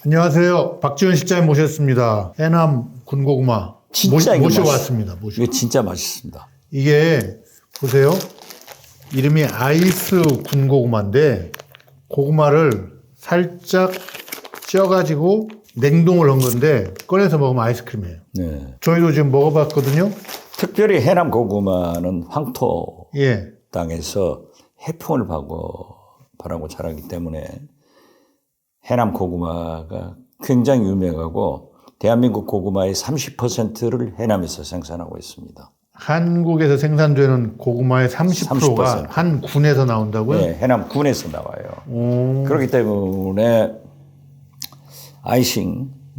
안녕하세요. 박지원 실장님 모셨습니다. 해남 군고구마 진짜 모셔왔습니다. 이게 진짜 맛있습니다. 이게 보세요. 이름이 아이스 군고구마인데 고구마를 살짝 쪄가지고 냉동을 한 건데 꺼내서 먹으면 아이스크림이에요. 네. 저희도 지금 먹어봤거든요. 특별히 해남 고구마는 황토 예. 땅에서 해풍을 바라고 자라기 때문에 해남 고구마가 굉장히 유명하고 대한민국 고구마의 30%를 해남에서 생산하고 있습니다. 한국에서 생산되는 고구마의 30%가 30%. 한 군에서 나온다고요? 네, 해남 군에서 나와요. 오. 그렇기 때문에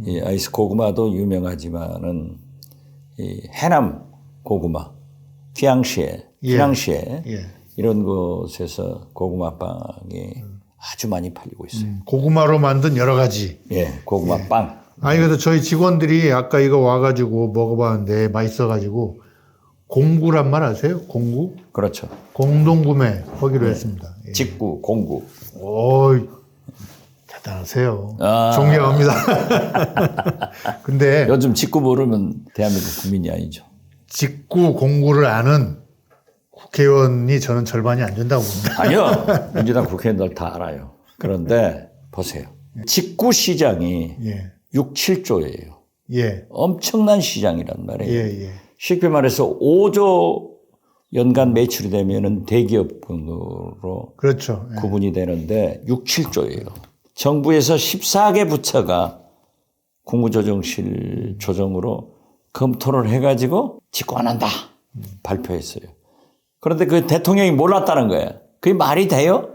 이 아이스 고구마도 유명하지만은 이 해남 고구마, 피앙시에 예. 이런 곳에서 고구마 빵이 아주 많이 팔리고 있어요. 고구마로 만든 여러 가지. 예, 고구마 빵. 아니 그래서 저희 직원들이 아까 이거 와가지고 먹어봤는데 맛있어가지고 공구란 말 아세요? 공구? 그렇죠. 공동구매 하기로 했습니다. 예. 직구, 공구. 오이 대단하세요. 아. 존경합니다. 근데 요즘 직구 모르면 대한민국 국민이 아니죠. 직구 공구를 아는 국회의원이 저는 절반이 안 된다고 봅니다. 아니요. 민주당 국회의원들 다 알아요. 그런데 보세요. 직구 시장이 예. 6, 7조예요. 예. 엄청난 시장이란 말이에요. 예. 쉽게 말해서 5조 연간 매출이 되면은 대기업군으로 그렇죠. 예. 구분이 되는데 6, 7조예요. 정부에서 14개 부처가 국무조정실 조정으로 검토를 해가지고 직구 안 한다 발표했어요. 그런데 그 대통령이 몰랐다는 거예요. 그게 말이 돼요?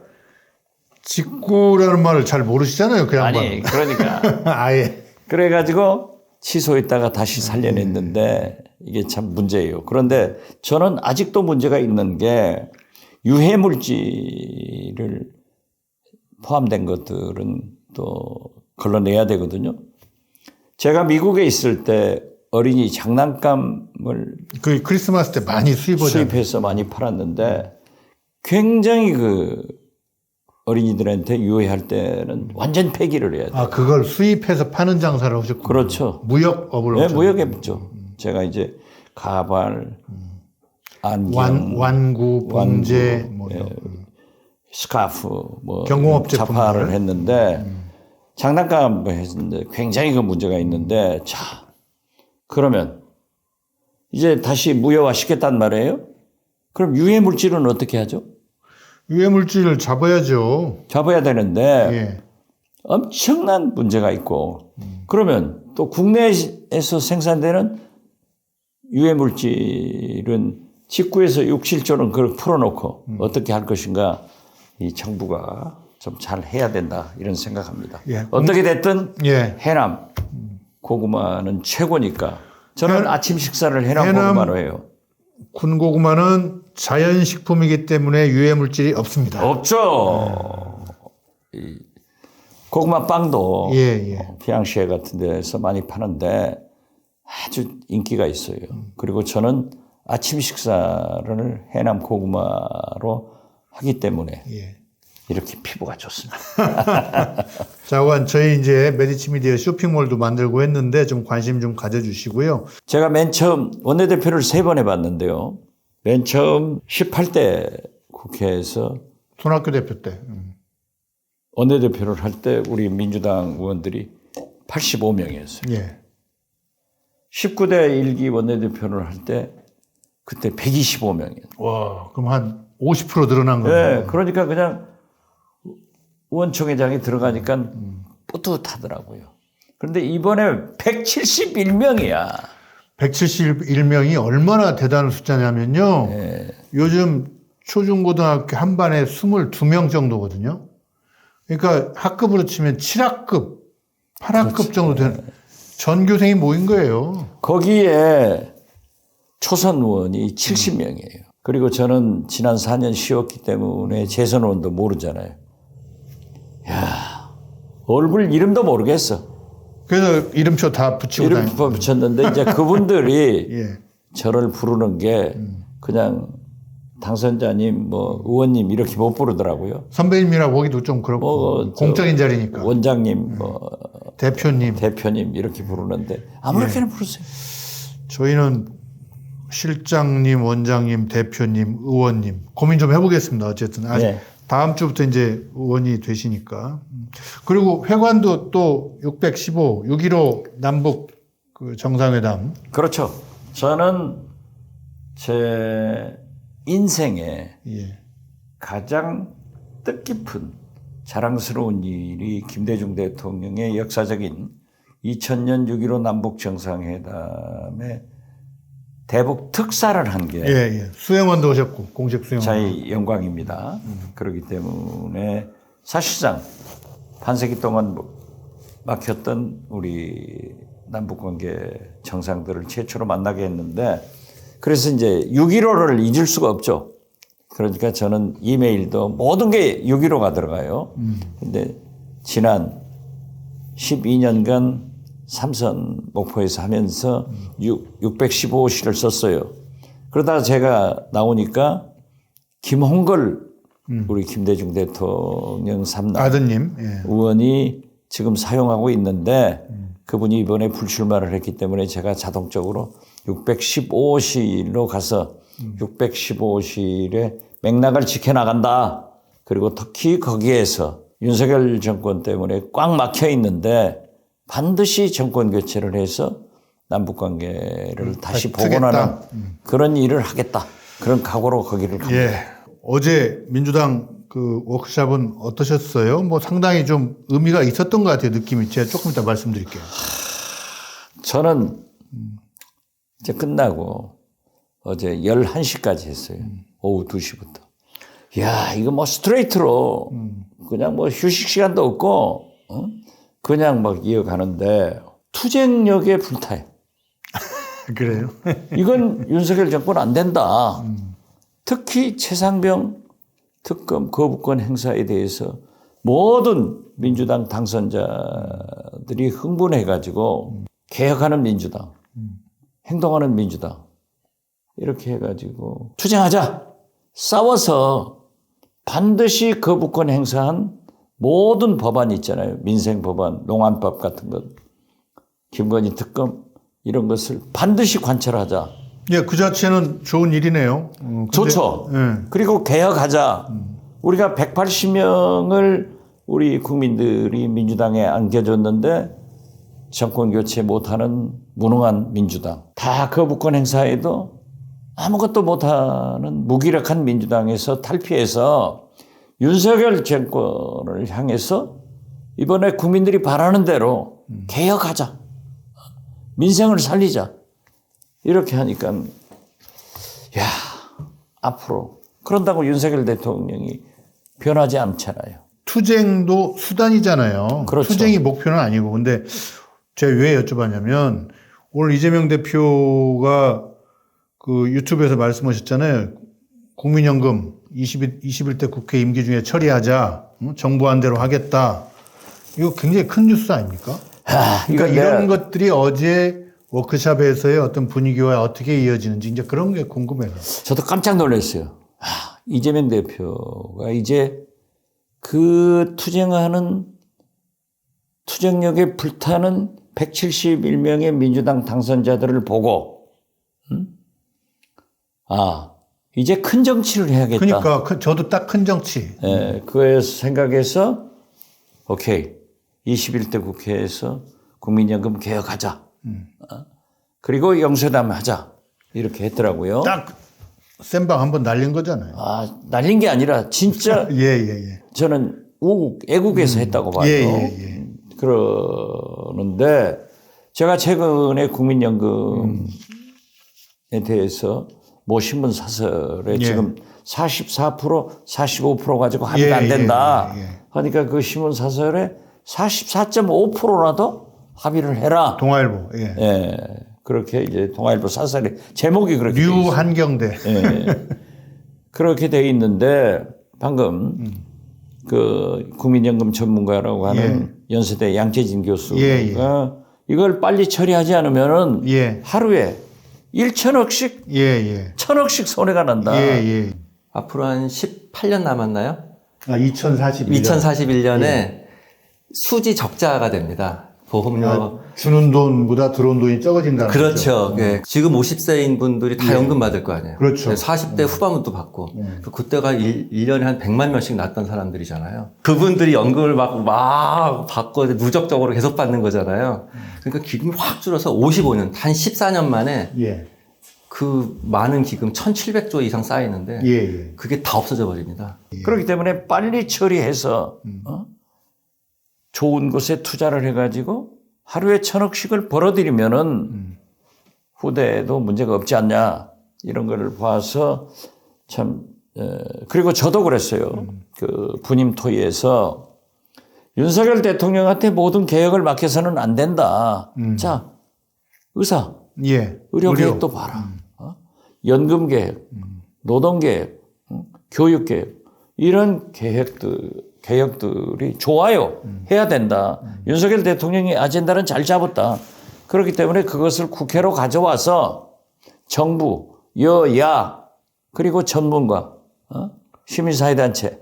직구라는 말을 잘 모르시잖아요. 그 양반. 아니 그러니까 아예. 그래가지고 취소했다가 다시 살려냈는데 이게 참 문제예요. 그런데 저는 아직도 문제가 있는 게 유해물질을 포함된 것들은 또 걸러내야 되거든요. 제가 미국에 있을 때 어린이 장난감을 그 크리스마스 때 많이 수입해서 많이 팔았는데 굉장히 그 어린이들한테 유해할 때는 완전 폐기를 해야 돼요. 아, 그걸 수입해서 파는 장사를 하셨군요. 그렇죠. 무역업을 네, 하셨군요. 무역했죠. 제가 이제 가발, 안경, 완구, 봉제, 뭐 예, 스카프, 뭐 경공업 자파를 했는데 장난감 했는데 굉장히 그 문제가 있는데 자 그러면 이제 다시 무효화 시켰단 말이에요. 그럼 유해 물질은 어떻게 하죠? 유해 물질을 잡아야죠. 잡아야 되는데 예. 엄청난 문제가 있고 그러면 또 국내에서 생산되는 유해 물질은 직구에서 6, 7조는 그걸 풀어놓고 어떻게 할 것인가 이 정부가 좀 잘 해야 된다 이런 생각합니다. 예. 어떻게 됐든 예. 해남 고구마는 최고니까 저는 아침 식사를 해남 고구마로 해요. 군고구마는 자연식품이기 때문에 유해 물질이 없습니다. 없죠. 이 고구마 빵도 예. 피앙시에 같은 데서 많이 파는데 아주 인기가 있어요. 그리고 저는 아침 식사를 해남 고구마로 하기 때문에 예. 이렇게 피부가 좋습니다. 자, 저희 이제 메디치 미디어 쇼핑몰도 만들고 했는데 좀 관심 좀 가져주시고요. 제가 맨 처음 원내대표를 3번 해봤는데요. 맨 처음 18대 국회에서 손학규 대표 때. 원내대표를 할 때 우리 민주당 의원들이 85명이었어요. 예. 19대 1기 원내대표를 할 때 그때 125명이었어요. 와, 그럼 한 50% 늘어난 거예요. 네, 그러니까 그냥 의원총회장이 들어가니까 뿌듯하더라고요. 그런데 이번에 171명이야. 171명이 얼마나 대단한 숫자냐면요. 네. 요즘 초중고등학교 한 반에 22명 정도거든요. 그러니까 학급으로 치면 7학급, 8학급 그렇지. 정도 되는 전교생이 모인 거예요. 거기에 초선 의원이 70명이에요. 그리고 저는 지난 4년 쉬었기 때문에 재선 의원도 모르잖아요. 야, 얼굴 이름도 모르겠어. 그래서 이름표 다 붙이고 이름 다니고. 붙였는데 이제 그분들이 예. 저를 부르는 게 그냥 당선자님, 뭐 의원님 이렇게 못 부르더라고요. 선배님이라고 보기도 좀 그렇고 뭐 공적인 자리니까. 원장님, 뭐 대표님. 이렇게 부르는데 아무렇게나 부르세요. 저희는 실장님, 원장님, 대표님, 의원님 고민 좀 해보겠습니다. 어쨌든 아직 네. 다음 주부터 이제 의원이 되시니까. 그리고 회관도 또 615, 6.15 남북 그 정상회담. 그렇죠. 저는 제 인생에 예. 가장 뜻깊은 자랑스러운 일이 김대중 대통령의 역사적인 2000년 6.15 남북 정상회담에 대북 특사를 한 게 예. 수행원도 오셨고 공식 수행원. 저희 영광입니다. 그렇기 때문에 사실상 반세기 동안 막혔던 우리 남북관계 정상들을 최초로 만나게 했는데 그래서 이제 6.15를 잊을 수가 없죠. 그러니까 저는 이메일도 모든 게 6.15가 들어가요. 근데 지난 12년간 삼선 목포에서 하면서 615시를 썼어요. 그러다가 제가 나오니까 김홍걸 우리 김대중 대통령 삼남 아드님. 예. 의원이 지금 사용하고 있는데 그분이 이번에 불출마를 했기 때문에 제가 자동적으로 615호실로 가서 615호실의 맥락을 지켜나간다. 그리고 특히 거기에서 윤석열 정권 때문에 꽉 막혀 있는데 반드시 정권 교체를 해서 남북관계를 다시 복원하는 그런 일을 하겠다. 그런 각오로 거기를 갑니다. 예. 어제 민주당 그 워크숍은 어떠셨어요? 뭐 상당히 좀 의미가 있었던 것 같아요. 느낌이. 제가 조금 이따 말씀드릴게요. 저는 이제 끝나고 어제 11시까지 했어요. 오후 2시부터. 이야, 이거 뭐 스트레이트로 그냥 뭐 휴식 시간도 없고, 그냥 막 이어가는데 투쟁력에 불타요. 그래요? 이건 윤석열 정권 안 된다. 특히 최상병 특검 거부권 행사에 대해서 모든 민주당 당선자들이 흥분해가지고 개혁하는 민주당, 행동하는 민주당 이렇게 해가지고 투쟁하자. 싸워서 반드시 거부권 행사한 모든 법안 있잖아요. 민생 법안, 농안법 같은 것, 김건희 특검 이런 것을 반드시 관철하자. 예, 그 자체는 좋은 일이네요. 좋죠. 예. 그리고 개혁하자. 우리가 180명을 우리 국민들이 민주당에 안겨줬는데 정권 교체 못하는 무능한 민주당. 다 거부권 행사에도 아무것도 못하는 무기력한 민주당에서 탈피해서 윤석열 정권을 향해서 이번에 국민들이 바라는 대로 개혁하자. 민생을 살리자. 이렇게 하니까 야, 앞으로 그런다고 윤석열 대통령이 변하지 않잖아요. 투쟁도 수단이잖아요. 그렇죠. 투쟁이 목표는 아니고. 근데 제가 왜 여쭤봤냐면 오늘 이재명 대표가 그 유튜브에서 말씀하셨잖아요. 국민연금 21대 국회 임기 중에 처리하자. 정부한 대로 하겠다. 이거 굉장히 큰 뉴스 아닙니까? 그러니까 이런 것들이 어제 워크숍에서의 어떤 분위기와 어떻게 이어지는지 이제 그런 게 궁금해요. 저도 깜짝 놀랐어요. 이재명 대표가 이제 그 투쟁하는 투쟁력에 불타는 171명의 민주당 당선자들을 보고 이제 큰 정치를 해야겠다. 그러니까 저도 딱 큰 정치. 그 생각에서 오케이 21대 국회에서 국민연금 개혁하자. 그리고 영수회담 하자. 이렇게 했더라고요. 딱 센방 한번 날린 거잖아요. 날린 게 아니라 진짜 예. 저는 애국에서 했다고 봐요. 예. 그러는데 제가 최근에 국민연금에 대해서 모 신문 사설에 지금 44%, 45% 가지고 합의가 안 된다. 하니까 그 신문 사설에 44.5%라도 합의를 해라. 동아일보. 그렇게 이제 동아일보 사설에 제목이 그렇게 류 한경대. 그렇게 돼 있는데 방금 그 국민연금 전문가라고 하는 연세대 양재진 교수가 이걸 빨리 처리하지 않으면은 하루에 1,000억씩 1,000억씩 손해가 난다. 앞으로 한 18년 남았나요? 2041년. 2041년에 수지 적자가 됩니다. 보험료. 주는 돈보다 들어온 돈이 적어진다는 거죠. 그렇죠. 예. 지금 50세인 분들이 다 연금 받을 거 아니에요. 그렇죠. 40대 후반부도 받고. 그때가 1년에 한 100만 명씩 낳던 사람들이잖아요. 그분들이 연금을 막 받고 누적적으로 계속 받는 거잖아요. 그러니까 기금이 확 줄어서 55년, 단 14년 만에 예. 그 많은 기금 1,700조 이상 쌓이는데 예. 그게 다 없어져 버립니다. 그렇기 때문에 빨리 처리해서 좋은 곳에 투자를 해가지고 하루에 1,000억씩을 벌어들이면은 후대에도 문제가 없지 않냐 이런 거를 봐서 참 그리고 저도 그랬어요. 그 부임 토의에서 윤석열 대통령한테 모든 개혁을 맡겨서는 안 된다. 자, 의사, 예. 의료 개혁도 봐라. 연금 개혁, 노동 개혁, 교육 개혁 이런 개혁들이 좋아요. 해야 된다. 윤석열 대통령이 아젠다는 잘 잡았다. 그렇기 때문에 그것을 국회로 가져와서 정부, 여야 그리고 전문가, 시민사회단체,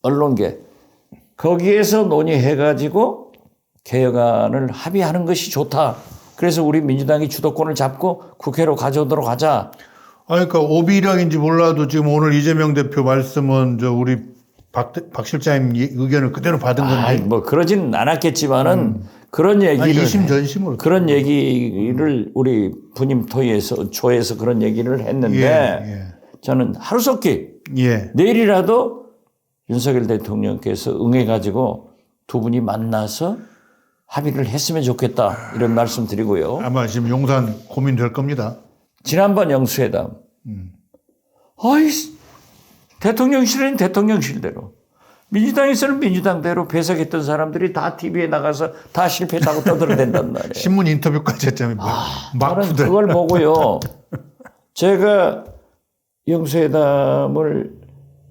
언론계 거기에서 논의해가지고 개혁안을 합의하는 것이 좋다. 그래서 우리 민주당이 주도권을 잡고 국회로 가져오도록 하자. 그러니까 오비락인지 몰라도 지금 오늘 이재명 대표 말씀은 우리 박 실장님 의견을 그대로 받은 건데. 뭐 그러진 않았겠지만은 그런 얘기를 이심전심으로 그런 얘기를 우리 부임 토의에서 조에서 그런 얘기를 했는데 저는 하루속히 내일이라도 윤석열 대통령께서 응해가지고 두 분이 만나서 합의를 했으면 좋겠다 이런 말씀 드리고요. 아마 지금 용산 고민될 겁니다. 지난번 영수회담. 대통령실은 대통령실대로. 민주당에서는 민주당대로 배석했던 사람들이 다 TV에 나가서 다 실패했다고 떠들어댄단 말이에요. 신문 인터뷰까지 했잖아요. 저는 그걸 보고요. 제가 영수회담을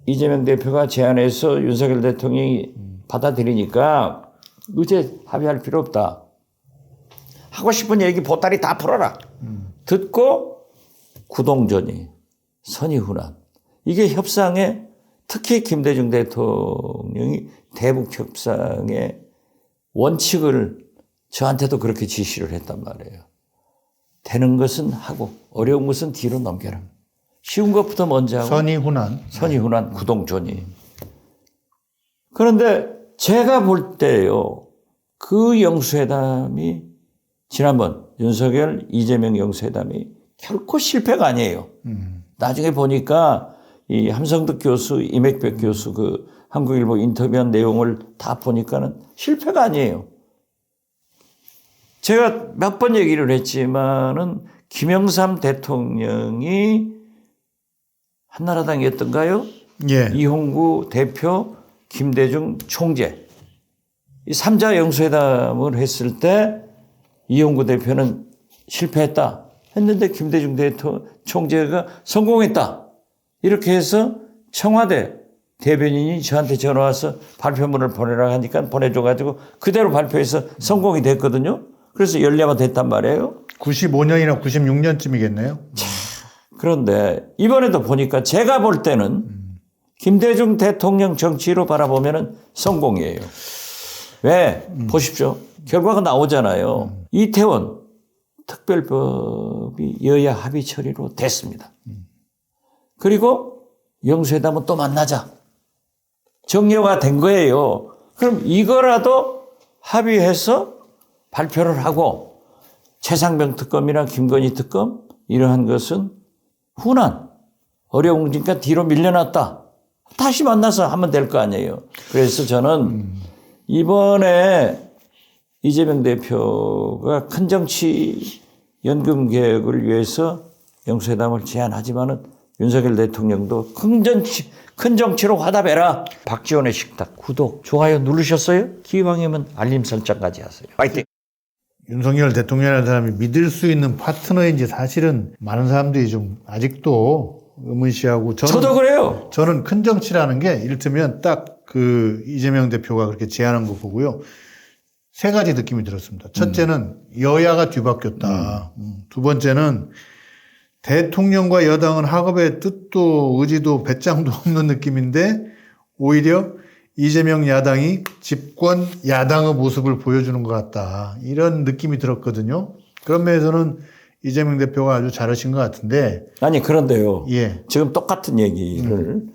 이재명 대표가 제안해서 윤석열 대통령이 받아들이니까 의제 합의할 필요 없다. 하고 싶은 얘기 보따리 다 풀어라. 듣고 구동전이 선의훈환. 이게 협상에 특히 김대중 대통령이 대북 협상의 원칙을 저한테도 그렇게 지시를 했단 말이에요. 되는 것은 하고 어려운 것은 뒤로 넘겨라. 쉬운 것부터 먼저 하고 선의훈환 구동전이. 그런데 제가 볼 때요. 그 영수회담이 지난번 윤석열 이재명 영수회담이 결코 실패가 아니에요. 나중에 보니까 이 함성득 교수, 이맥백 교수 그 한국일보 인터뷰한 내용을 다 보니까는 실패가 아니에요. 제가 몇 번 얘기를 했지만은 김영삼 대통령이 한나라당이었던가요? 이홍구 대표, 김대중 총재. 이 3자 영수회담을 했을 때 이홍구 대표는 실패했다 했는데 김대중 총재가 성공했다. 이렇게 해서 청와대 대변인이 저한테 전화 와서 발표문을 보내라 하니까 보내줘가지고 그대로 발표해서 성공이 됐거든요. 그래서 연례가 됐단 말이에요. 95년이나 96년쯤이겠네요. 그런데 이번에도 보니까 제가 볼 때는 김대중 대통령 정치로 바라보면 성공이에요. 왜? 보십시오. 결과가 나오잖아요. 이태원 특별법이 여야 합의 처리로 됐습니다. 그리고 영수회담은 또 만나자. 정리가 된 거예요. 그럼 이거라도 합의해서 발표를 하고 최상병 특검이나 김건희 특검 이러한 것은 훈한 어려우니까 뒤로 밀려났다. 다시 만나서 하면 될 거 아니에요. 그래서 저는 이번에 이재명 대표가 큰 정치 연금 개혁을 위해서 영수회담을 제안하지만은 윤석열 대통령도 큰 정치로 화답해라. 박지원의 식탁 구독, 좋아요 누르셨어요? 기왕이면 알림 설정까지 하세요. 파이팅! 윤석열 대통령이라는 사람이 믿을 수 있는 파트너인지 사실은 많은 사람들이 좀 아직도 의문시하고 저도 그래요. 저는 큰 정치라는 게 이를테면 딱 그 이재명 대표가 그렇게 제안한 거 보고요. 세 가지 느낌이 들었습니다. 첫째는 여야가 뒤바뀌었다. 두 번째는 대통령과 여당은 학업의 뜻도 의지도 배짱도 없는 느낌인데 오히려 이재명 야당이 집권 야당의 모습을 보여주는 것 같다. 이런 느낌이 들었거든요. 그런 면에서는 이재명 대표가 아주 잘하신 것 같은데. 아니, 그런데요. 예. 지금 똑같은 얘기를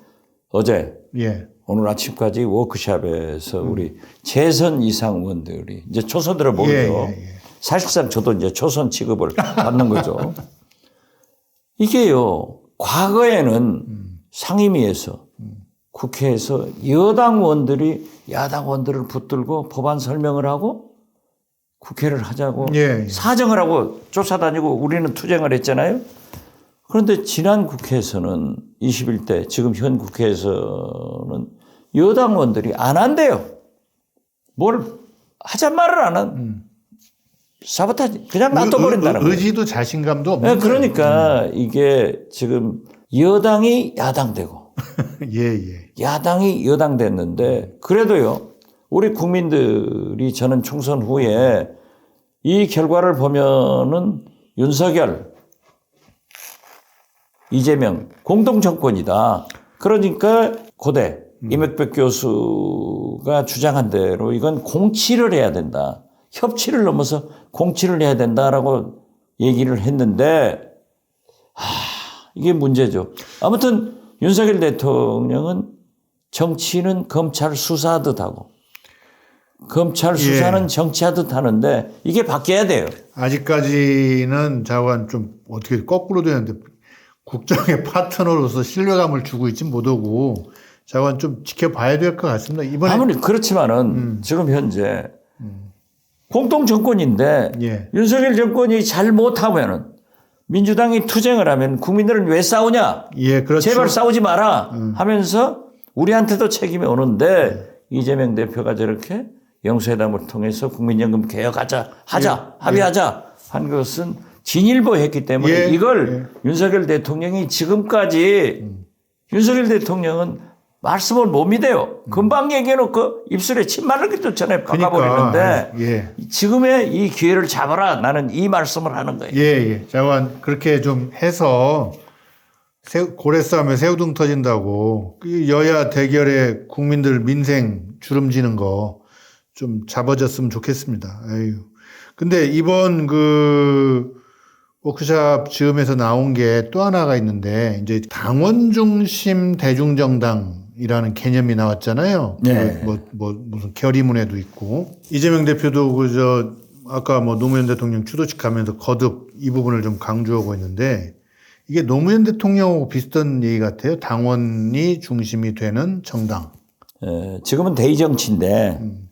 어제 예. 오늘 아침까지 워크숍에서 우리 재선 이상 의원들이 이제 초선들을 모르죠. 예. 사실상 저도 이제 초선 취급을 받는 거죠. 이게요, 과거에는 상임위에서 국회에서 여당 의원들이 야당 의원들을 붙들고 법안 설명을 하고 국회를 하자고 예. 사정을 하고 쫓아다니고 우리는 투쟁을 했잖아요. 그런데 지난 국회에서는 21대 지금 현 국회에서는 여당 의원들이 안 한대요. 뭘 하잔 말을 안 한. 사보타지 그냥 놔둬버린다는 거예요. 의지도 자신감도 없는 네, 그러니까 이게 지금 여당이 야당되고 예. 야당이 여당됐는데 그래도요. 우리 국민들이 저는 총선 후에 이 결과를 보면은 윤석열, 이재명 공동정권이다. 그러니까 고대 이명박 교수가 주장한 대로 이건 공치를 해야 된다. 협치를 넘어서 공치를 해야 된다라고 얘기를 했는데 이게 문제죠. 아무튼 윤석열 대통령은 정치는 검찰 수사하듯 하고 검찰 수사는 정치하듯 하는데 이게 바뀌어야 돼요. 아직까지는 자관 좀 어떻게 거꾸로 되는데 국정의 파트너로서 신뢰감을 주고 있지 못하고 자관 좀 지켜봐야 될 것 같습니다. 이번에 아무리 그렇지만은 지금 현재 공동 정권인데 예. 윤석열 정권이 잘 못하면은 민주당이 투쟁을 하면 국민들은 왜 싸우냐? 예, 그렇죠. 제발 싸우지 마라 하면서 우리한테도 책임이 오는데 이재명 대표가 저렇게 영수회담을 통해서 국민연금 개혁하자, 합의하자 한 것은 진일보했기 때문에 이걸 윤석열 대통령이 지금까지 윤석열 대통령은 말씀을 못 믿어요. 금방 얘기해놓고 입술에 침 마르기 전에 바꿔버리는데 지금의 이 기회를 잡아라. 나는 이 말씀을 하는 거예요. 예. 자관 그렇게 좀 해서 고래 싸움에 새우등 터진다고 그 여야 대결에 국민들 민생 주름지는 거 좀 잡아줬으면 좋겠습니다. 에휴. 근데 이번 그 워크숍 즈음에서 나온 게 또 하나가 있는데 이제 당원 중심 대중정당이라는 개념이 나왔잖아요. 네. 무슨 결의문에도 있고 이재명 대표도 그저 아까 뭐 노무현 대통령 추도식 하면서 거듭 이 부분을 좀 강조하고 있는데 이게 노무현 대통령하고 비슷한 얘기 같아요. 당원이 중심이 되는 정당. 지금은 대의정치인데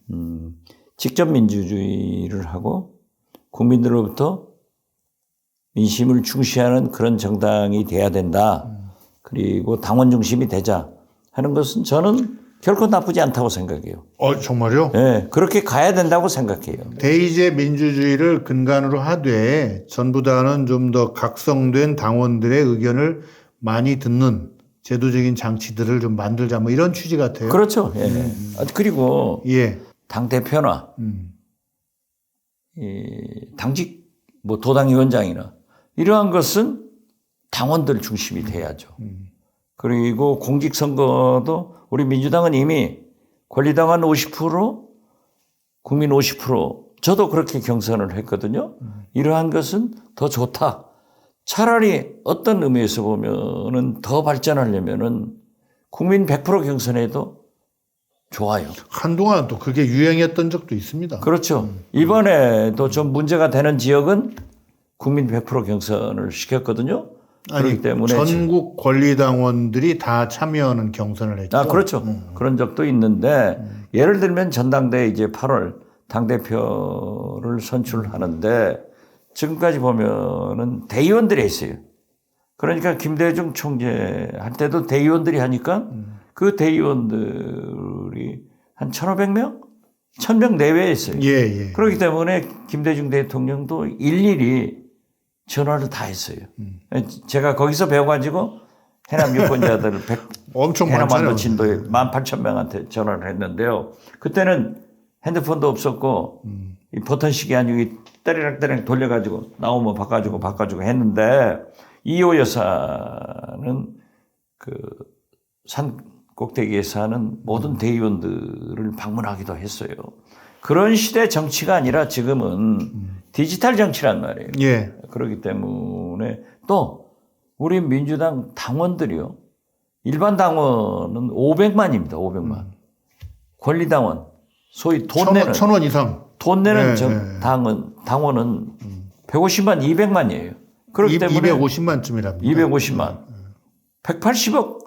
직접 민주주의를 하고 국민들로부터 민심을 중시하는 그런 정당이 돼야 된다. 그리고 당원 중심이 되자 하는 것은 저는 결코 나쁘지 않다고 생각해요. 정말요? 네, 그렇게 가야 된다고 생각해요. 대의제 민주주의를 근간으로 하되 전보다는 좀 더 각성된 당원들의 의견을 많이 듣는 제도적인 장치들을 좀 만들자 뭐 이런 취지 같아요. 그렇죠. 예. 그리고 당 대표나 당직 뭐 도당위원장이나 이러한 것은 당원들 중심이 돼야죠. 그리고 공직선거도 우리 민주당은 이미 권리당원 50%, 국민 50%, 저도 그렇게 경선을 했거든요. 이러한 것은 더 좋다. 차라리 어떤 의미에서 보면은 더 발전하려면은 국민 100% 경선에도 좋아요. 한동안 또 그게 유행했던 적도 있습니다. 그렇죠. 이번에도 좀 문제가 되는 지역은 국민 100% 경선을 시켰거든요. 그렇기 때문에 전국 권리당원들이 다 참여하는 경선을 했죠. 그렇죠. 그런 적도 있는데 예를 들면 전당대회 이제 8월 당대표를 선출하는데 지금까지 보면은 대의원들이 했어요. 그러니까 김대중 총재 할 때도 대의원들이 하니까 그 대의원들이 한 1,500명? 1,000명 내외에 있어요. 그렇기 때문에 김대중 대통령도 일일이 전화를 다 했어요. 제가 거기서 배워가지고 해남 유권자들 엄청 해남 많잖아요. 완도 진도에 18,000명한테 전화를 했는데요. 그때는 핸드폰도 없었고 이 버튼식이 아니고 때리락 돌려가지고 나오면 바꿔주고 했는데 이호 여사는 그 꼭대기에 사는 모든 대의원들을 방문하기도 했어요. 그런 시대 정치가 아니라 지금은 디지털 정치란 말이에요. 예. 그렇기 때문에 또 우리 민주당 당원들이요. 일반 당원은 500만입니다. 500만. 권리당원, 소위 돈 내는 1,000원 이상. 돈 내는 네, 당원은 150만, 200만이에요. 그렇기 때문에 250만쯤이랍니다. 250만. 180억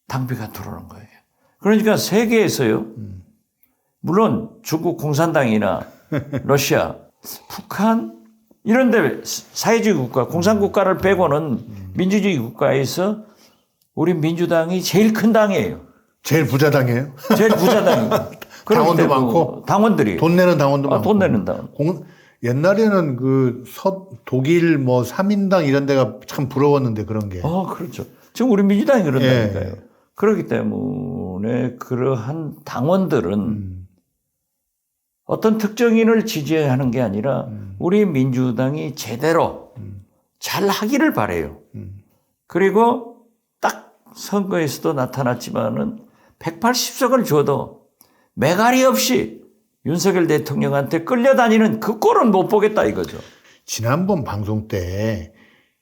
당비가 들어오는 거예요. 그러니까 세계에서요. 물론 중국 공산당이나 러시아, 북한 이런 데 사회주의 국가, 공산국가를 빼고는 민주주의 국가에서 우리 민주당이 제일 큰 당이에요. 제일 부자당이에요. 제일 부자당이에요. 당원도 많고 당원들이 돈 내는 당원도 많고. 돈 내는 당원. 옛날에는 그 독일 뭐 3인당 이런 데가 참 부러웠는데 그런 게. 그렇죠. 지금 우리 민주당이 그런다니까요. 예. 그렇기 때문에 그러한 당원들은 어떤 특정인을 지지하는 게 아니라 우리 민주당이 제대로 잘 하기를 바라요. 그리고 딱 선거에서도 나타났지만은 180석을 줘도 매가리 없이 윤석열 대통령한테 끌려다니는 그 꼴은 못 보겠다 이거죠. 지난번 방송 때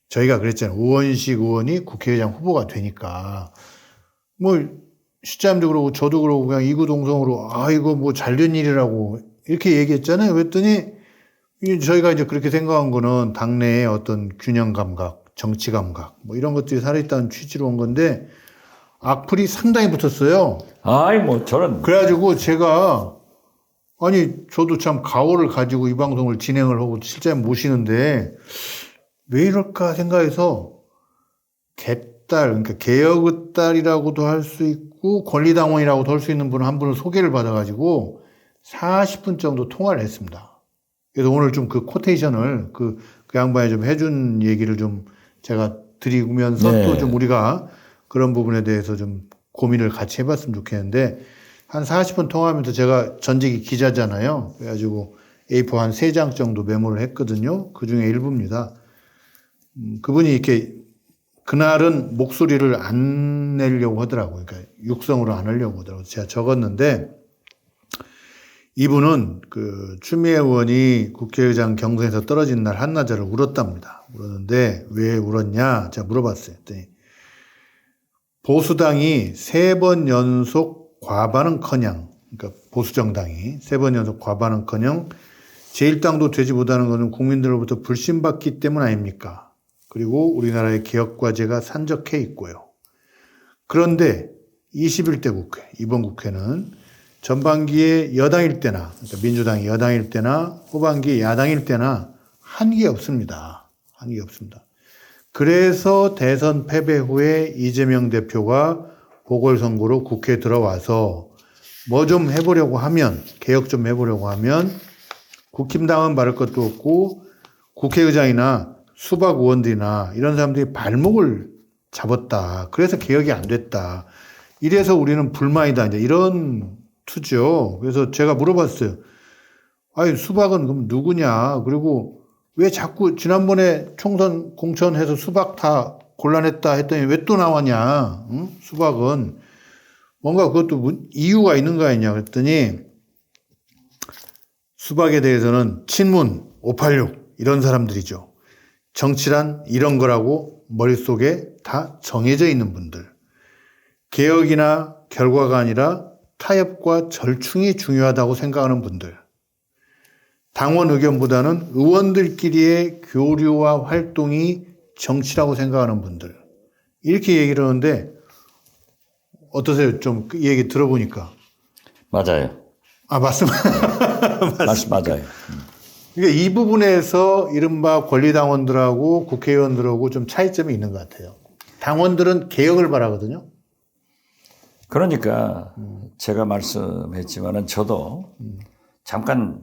저희가 그랬잖아요. 우원식 의원이 국회의장 후보가 되니까 뭐 시장도 그러고 저도 그러고 그냥 이구동성으로 이거 뭐 잘된 일이라고 이렇게 얘기했잖아요. 그랬더니 저희가 이제 그렇게 생각한 거는 당내의 어떤 균형 감각, 정치 감각 뭐 이런 것들이 살아있다는 취지로 온 건데 악플이 상당히 붙었어요. 저는 그래가지고 제가 저도 참 가오를 가지고 이 방송을 진행을 하고 실제 모시는데 왜 이럴까 생각해서 그러니까 개혁의 딸이라고도 할 수 있고 권리당원이라고도 할 수 있는 분 한 분을 소개를 받아가지고 40분 정도 통화를 했습니다. 그래서 오늘 좀 그 코테이션을 그 양반이 좀 해준 얘기를 좀 제가 드리면서 네. 또 좀 우리가 그런 부분에 대해서 좀 고민을 같이 해봤으면 좋겠는데 한 40분 통화하면서 제가 전직이 기자잖아요. 그래가지고 A4 한 3장 정도 메모를 했거든요. 그 중에 일부입니다. 그분이 이렇게 그날은 목소리를 안 내려고 하더라고요. 그러니까 육성으로 안 하려고 하더라고요. 제가 적었는데 이분은 그 추미애 의원이 국회의장 경선에서 떨어진 날 한나절을 울었답니다. 울었는데 왜 울었냐? 제가 물어봤어요. 그랬더니 보수당이 3번 연속 과반은커녕, 그러니까 보수정당이 3번 연속 과반은커녕 제1당도 되지 못하는 것은 국민들로부터 불신받기 때문 아닙니까? 그리고 우리나라의 개혁 과제가 산적해 있고요. 그런데 21대 국회, 이번 국회는 전반기에 여당일 때나, 그러니까 민주당이 여당일 때나 후반기에 야당일 때나 한 게 없습니다. 한 게 없습니다. 그래서 대선 패배 후에 이재명 대표가 보궐선거로 국회에 들어와서 뭐 좀 해보려고 하면, 개혁 좀 해보려고 하면 국힘당은 말할 것도 없고 국회의장이나 수박 의원들이나 이런 사람들이 발목을 잡았다. 그래서 개혁이 안 됐다. 이래서 우리는 불만이다. 이제 이런 투죠. 그래서 제가 물어봤어요. 수박은 그럼 누구냐? 그리고 왜 자꾸 지난번에 총선 공천해서 수박 다 곤란했다 했더니 왜 또 나왔냐? 응? 수박은 뭔가 그것도 이유가 있는 거 아니냐? 그랬더니 수박에 대해서는 친문, 586 이런 사람들이죠. 정치란 이런 거라고 머릿속에 다 정해져 있는 분들. 개혁이나 결과가 아니라 타협과 절충이 중요하다고 생각하는 분들. 당원 의견보다는 의원들끼리의 교류와 활동이 정치라고 생각하는 분들. 이렇게 얘기를 하는데 어떠세요? 좀 이 얘기 들어보니까. 맞아요. 맞아요. 그러니까 이 부분에서 이른바 권리당원들하고 국회의원들하고 좀 차이점이 있는 것 같아요. 당원들은 개혁을 바라거든요. 그러니까 제가 말씀했지만은 저도 잠깐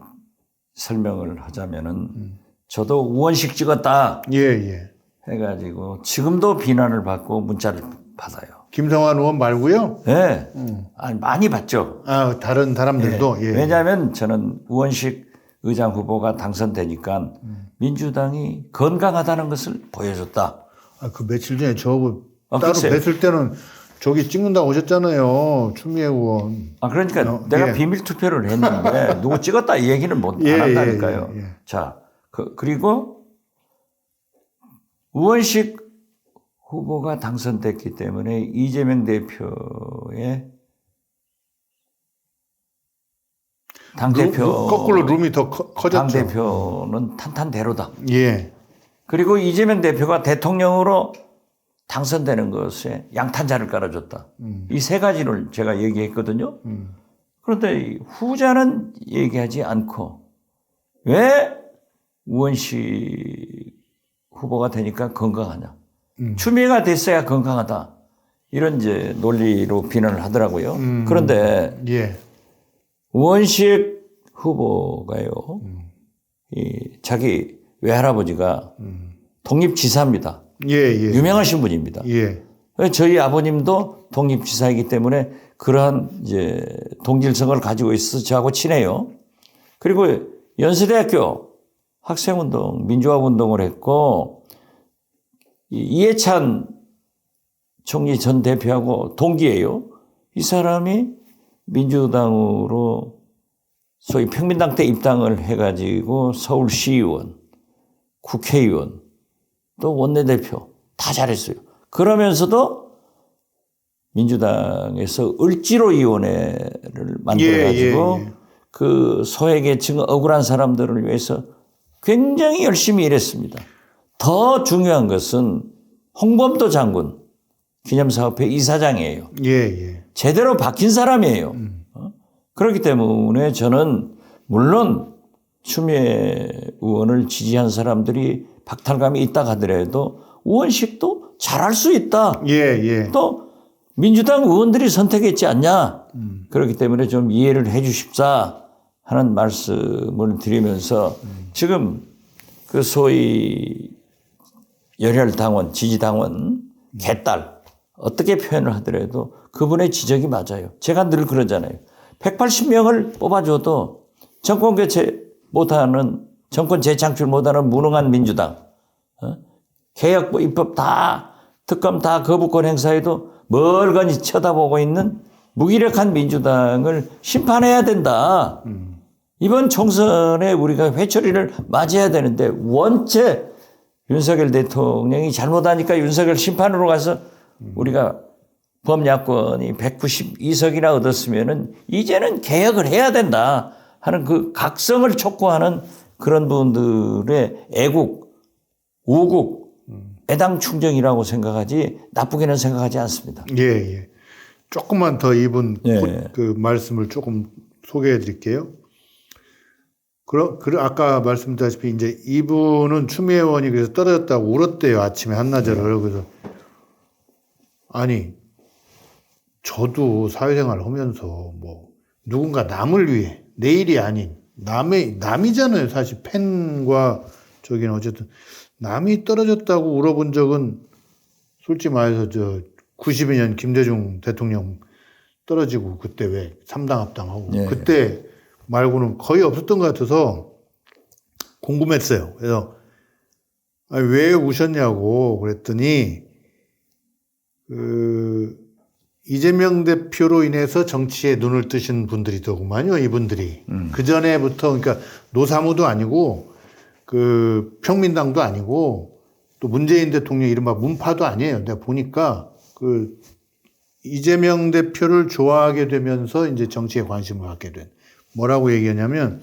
설명을 하자면은 저도 우원식 찍었다 예. 해가지고 지금도 비난을 받고 문자를 받아요. 김성환 의원 말고요? 네. 많이 받죠. 다른 사람들도? 네. 예. 왜냐하면 저는 우원식 의장 후보가 당선되니까 민주당이 건강하다는 것을 보여줬다. 그 며칠 전에 저하고 따로 글쎄요. 뵀을 때는 저기 찍는다고 오셨잖아요. 추미애 의원. 아, 그러니까 내가 예. 비밀 투표를 했는데 누구 찍었다 이 얘기는 못 예, 안 한다니까요. 예, 예. 자, 그리고 우원식 후보가 당선됐기 때문에 이재명 대표의 당대표 거꾸로 룸이 더 커졌죠. 당대표는 탄탄대로다. 예. 그리고 이재명 대표가 대통령으로 당선되는 것에 양탄자를 깔아줬다. 이 세 가지를 제가 얘기했거든요. 그런데 이 후자는 얘기하지 않고 왜 우원식 후보가 되니까 건강하냐. 추미애가 됐어야 건강하다. 이런 이제 논리로 비난을 하더라고요. 그런데 예. 우원식 후보가요, 이 자기 외할아버지가 독립지사입니다. 예, 예. 유명하신 분입니다. 예. 저희 아버님도 독립지사이기 때문에 그러한 이제 동질성을 가지고 있어서 저하고 친해요. 그리고 연세대학교 학생운동, 민주화운동을 했고, 이해찬 총리 전 대표하고 동기예요. 이 사람이 민주당으로 소위 평민당 때 입당을 해가지고 서울시의원, 국회의원, 또 원내대표 다 잘했어요. 그러면서도 민주당에서 을지로위원회를 만들어가지고 예, 예. 그 소외계층 억울한 사람들을 위해서 굉장히 열심히 일했습니다. 더 중요한 것은 홍범도 장군 기념사업회 이사장이에요. 예, 예. 제대로 박힌 사람이에요. 그렇기 때문에 저는 물론 추미애 의원을 지지한 사람들이 박탈감이 있다 하더라도 우원식도 잘할 수 있다. 예, 예. 또 민주당 의원들이 선택했지 않냐. 그렇기 때문에 좀 이해를 해 주십사 하는 말씀을 드리면서 지금 그 소위 열혈당원, 지지당원, 개딸 어떻게 표현을 하더라도 그분의 지적이 맞아요. 제가 늘 그러잖아요. 180명을 뽑아줘도 정권 교체 못하는, 정권 재창출 못하는 무능한 민주당, 개혁, 입법 다, 특검 다 거부권 행사해도 멀거니 쳐다보고 있는 무기력한 민주당을 심판해야 된다. 이번 총선에 우리가 회초리를 맞아야 되는데 원체 윤석열 대통령이 잘못하니까 윤석열 심판으로 가서 우리가 범야권이 192석이나 얻었으면은 이제는 개혁을 해야 된다 하는 그 각성을 촉구하는 그런 분들의 애국, 우국, 애당 충정이라고 생각하지 나쁘게는 생각하지 않습니다. 예, 예. 조금만 더 이분 예. 그 말씀을 조금 소개해 드릴게요. 아까 말씀드렸다시피 이제 이분은 추미애 의원이 그래서 떨어졌다고 울었대요. 아침에 한나절을. 그래서 아니 저도 사회생활을 하면서 뭐 누군가 남을 위해 내일이 아닌 남이잖아요. 사실 팬과 저기는 어쨌든 남이 떨어졌다고 울어본 적은 솔직히 말해서 저 92년 김대중 대통령 떨어지고 그때 왜 3당 합당하고 예. 그때 말고는 거의 없었던 것 같아서 궁금했어요. 그래서 아니, 왜 우셨냐고 그랬더니 이재명 대표로 인해서 정치에 눈을 뜨신 분들이더구만요. 이분들이 그 전에부터 그러니까 노사모도 아니고 그 평민당도 아니고 또 문재인 대통령 이른바 문파도 아니에요. 내가 보니까 그 이재명 대표를 좋아하게 되면서 이제 정치에 관심을 갖게 된. 뭐라고 얘기하냐면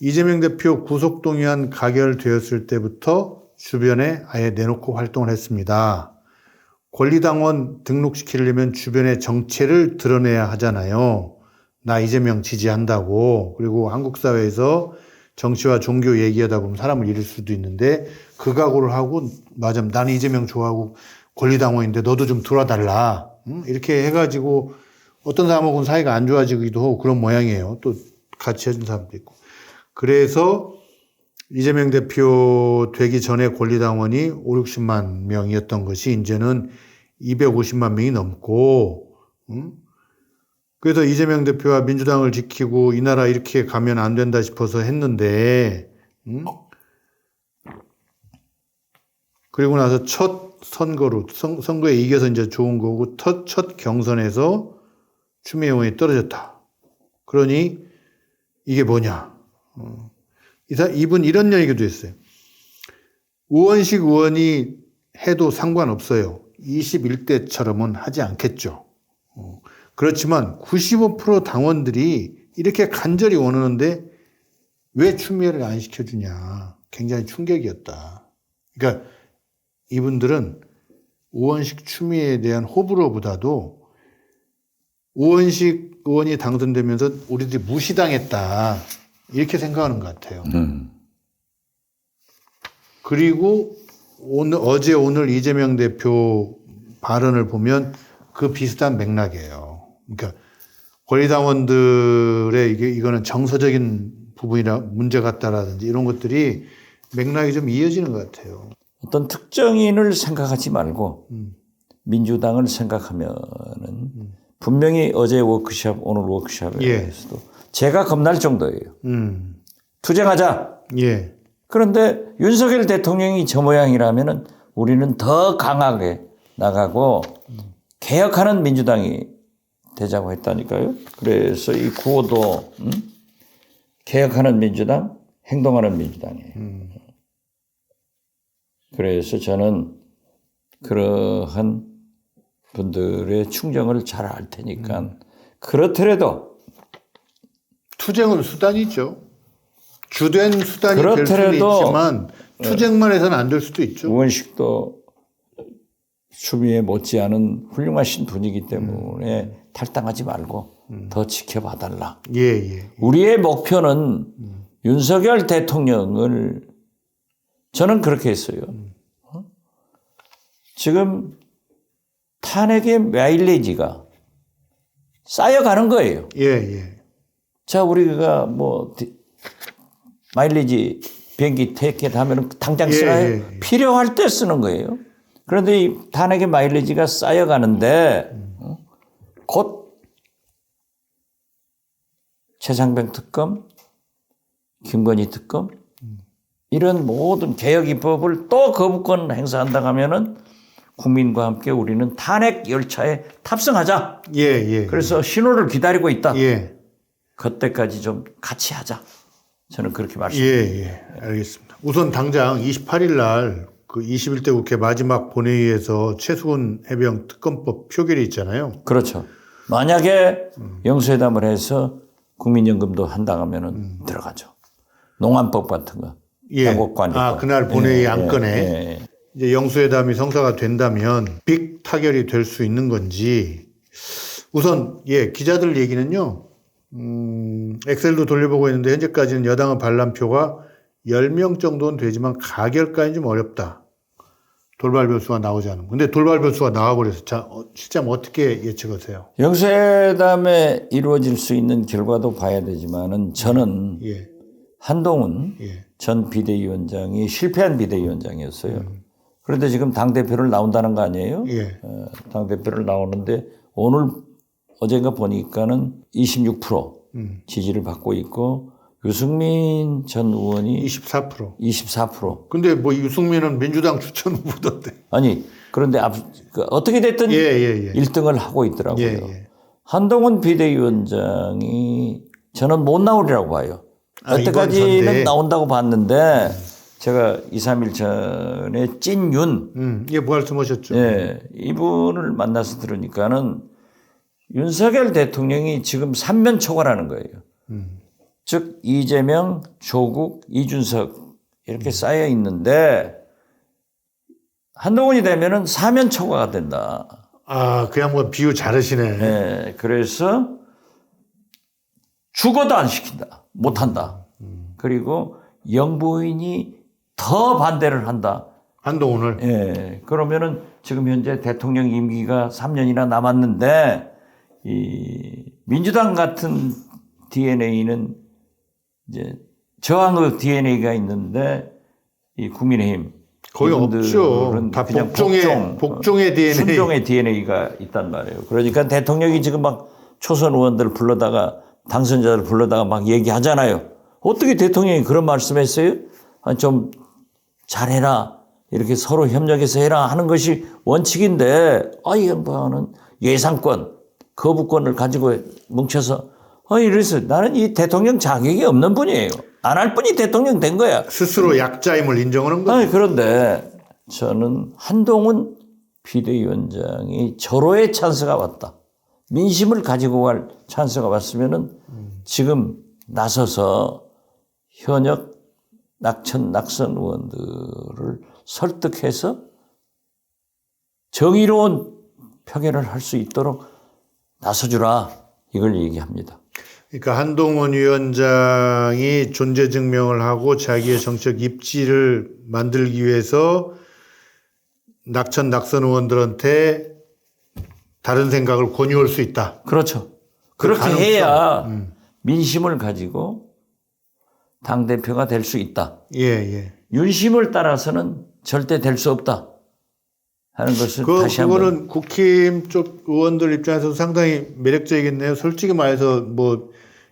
이재명 대표 구속동의안 가결되었을 때부터 주변에 아예 내놓고 활동을 했습니다. 권리당원 등록시키려면 주변의 정체를 드러내야 하잖아요. 나 이재명 지지한다고. 그리고 한국 사회에서 정치와 종교 얘기하다 보면 사람을 잃을 수도 있는데 그 각오를 하고 맞아 나는 이재명 좋아하고 권리당원인데 너도 좀 들어와달라. 이렇게 해가지고 어떤 사람하고는 사이가 안 좋아지기도 하고 그런 모양이에요. 또 같이 해준 사람도 있고. 그래서 이재명 대표 되기 전에 권리당원이 5, 60만 명이었던 것이 이제는 250만 명이 넘고, 그래서 이재명 대표와 민주당을 지키고 이 나라 이렇게 가면 안 된다 싶어서 했는데, 그리고 나서 첫 선거로 선거에 이겨서 이제 좋은 거고 첫 경선에서 추미애 의원이 떨어졌다. 그러니 이게 뭐냐? 이분 이런 얘기도 했어요. 우원식 의원이 해도 상관없어요. 21대처럼은 하지 않겠죠. 그렇지만 95% 당원들이 이렇게 간절히 원하는데 왜 추미애를 안 시켜주냐. 굉장히 충격이었다. 그러니까 이분들은 우원식 추미애에 대한 호불호보다도 우원식 의원이 당선되면서 우리들이 무시당했다. 이렇게 생각하는 것 같아요. 그리고 어제 오늘 이재명 대표 발언을 보면 그 비슷한 맥락이에요. 그러니까 권리당원들의 이거는 정서적인 부분이라 문제 같다라든지 이런 것들이 맥락이 좀 이어지는 것 같아요. 어떤 특정인을 생각하지 말고 민주당을 생각하면은 분명히 어제 워크숍, 오늘 워크숍에서도 제가 겁날 정도예요. 투쟁하자. 예. 그런데 윤석열 대통령이 저 모양이라면은 우리는 더 강하게 나가고 개혁하는 민주당이 되자고 했다니까요. 그래서 이 구호도 개혁하는 민주당, 행동하는 민주당이에요. 그래서 저는 그러한 분들의 충정을 잘 알 테니까 그렇더라도 투쟁은 수단이죠. 주된 수단이 될 수도 그렇더라도 있지만 투쟁만 해서는 안 될 수도 있죠. 우원식도 추미애 못지않은 훌륭하신 분이기 때문에 탈당하지 말고 더 지켜봐달라. 예. 우리의 목표는 윤석열 대통령을 저는 그렇게 했어요. 지금 탄핵의 마일리지가 쌓여가는 거예요. 예. 자, 우리가 마일리지 비행기 티켓 하면 당장 쓰나요? 예. 필요할 때 쓰는 거예요. 그런데 이 탄핵의 마일리지가 쌓여가는데 곧 최상병 특검, 김건희 특검 이런 모든 개혁 입법을 또 거부권 행사한다고 하면은 국민과 함께 우리는 탄핵 열차에 탑승하자. 예. 그래서 신호를 기다리고 있다. 예. 그때까지 좀 같이 하자. 저는 그렇게 말씀드립니다. 예. 알겠습니다. 우선 당장 28일 날 그 21대 국회 마지막 본회의에서 최수근 해병 특검법 표결이 있잖아요. 그렇죠. 만약에 영수회담을 해서 국민연금도 한다고 하면은 들어가죠. 농안법 같은 거. 양곡관리법. 그날 본회의 안건에 이제 영수회담이 성사가 된다면 빅 타결이 될 수 있는 건지 우선 기자들 얘기는요. 엑셀도 돌려보고 있는데 현재까지는 여당은 반란표가 10명 정도는 되지만 가결까지는 좀 어렵다. 돌발 변수가 나오지 않은. 근데 돌발 변수가 나와버려서 자, 실장 어떻게 예측하세요? 영수회담에 이루어질 수 있는 결과도 봐야 되지만은 저는 한동훈 전 비대위원장이 실패한 비대위원장이었어요. 그런데 지금 당대표를 나온다는 거 아니에요? 당대표를 나오는데 어젠가 보니까는 26% 지지를 받고 있고 유승민 전 의원이 24%. 근데 유승민은 민주당 추천 후보던데. 아니, 그런데 어떻게 됐든 1등을 하고 있더라고요. 한동훈 비대위원장이 저는 못 나오리라고 봐요. 여태까지는 나온다고 봤는데 제가 2, 3일 전에 찐윤. 말씀하셨죠. 이분을 만나서 들으니까는 윤석열 대통령이 지금 3면 초과라는 거예요. 즉 이재명, 조국, 이준석 이렇게 쌓여 있는데 한동훈이 되면은 4면 초과가 된다. 그 양반 비유 잘하시네. 그래서 죽어도 안 시킨다. 못 한다. 그리고 영부인이 더 반대를 한다. 한동훈을. 그러면은 지금 현재 대통령 임기가 3년이나 남았는데 이 민주당 같은 DNA는 이제 저항의 DNA가 있는데 이 국민의힘 거의 없죠. 다 그냥 복종의 DNA. 순종의 DNA가 있단 말이에요. 그러니까 대통령이 지금 막 초선 의원들 불러다가 당선자들 불러다가 막 얘기하잖아요. 어떻게 대통령이 그런 말씀했어요? 좀 잘해라. 이렇게 서로 협력해서 해라 하는 것이 원칙인데 이 양반은 예상권, 거부권을 가지고 뭉쳐서 이래서 나는 이 대통령 자격이 없는 분이에요. 안 할 분이 대통령 된 거야. 스스로 약자임을 인정하는 거죠. 그런데 저는 한동훈 비대위원장이 절호의 찬스가 왔다. 민심을 가지고 갈 찬스가 왔으면은 지금 나서서 현역 낙선 의원들을 설득해서 정의로운 표결을 할 수 있도록 나서주라 이걸 얘기합니다. 그러니까 한동훈 위원장이 존재 증명을 하고 자기의 정책 입지를 만들기 위해서 낙선 의원들한테 다른 생각을 권유할 수 있다. 그렇죠. 그렇게 해야 민심을 가지고 당대표가 될 수 있다. 예. 윤심을 따라서는 절대 될 수 없다 하는 것을 다시 한번. 그거는 국힘 쪽 의원들 입장에서 상당히 매력적이겠네요. 솔직히 말해서 뭐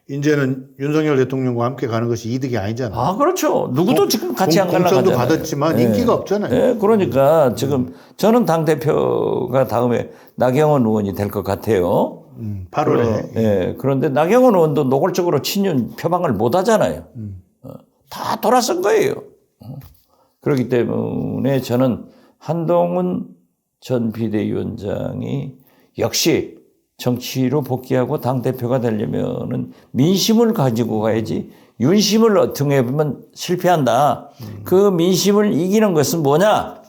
이제는 윤석열 대통령과 함께 가는 것이 이득이 아니잖아요. 그렇죠. 누구도 지금 같이 안 가려고 공천도 하잖아요. 받았지만 인기가 없잖아요. 그러니까 지금 저는 당대표가 다음에 나경원 의원이 될 것 같아요. 8월에. 그런데 나경원 의원도 노골적으로 친윤 표방을 못 하잖아요. 다 돌아선 거예요. 그렇기 때문에 저는 한동훈 전 비대위원장이 역시 정치로 복귀하고 당대표가 되려면은 민심을 가지고 가야지 윤심을 등에 보면 실패한다. 그 민심을 이기는 것은 뭐냐?